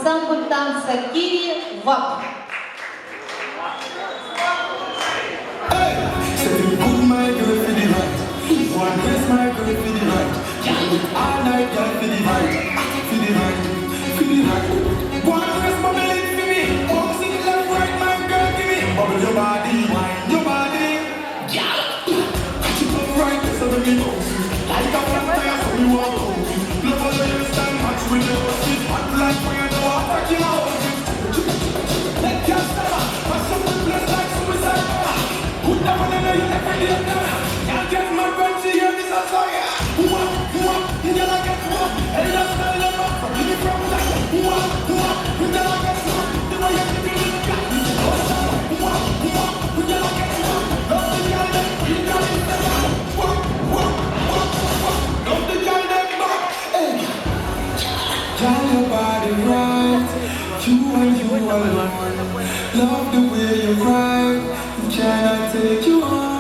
ансамбль танца Qiwi Wap. One dress my girl for the right. All night girl for the right. For the right, for the right. One dress my belly for me. One sing left right, my girl give me. Bubble your body, wine your body. Yeah. Catch it up right, so let me bounce. Like a flat tire, so you walk out. Love all your stand, match with your shit. Hot like fire, no attack you out. Let your stop. Pass up the place like suicide. Put that one in the neck and the other. Can't get my friend to hear this as I am. You never get more. And that's not the love from me from that. You never get more. The way you feel it, got me. You never get more. Love the guy that you got in the back. Love the guy that back. Hey, girl, your body right. You and you alone. Love the way you cry. You cannot take you on.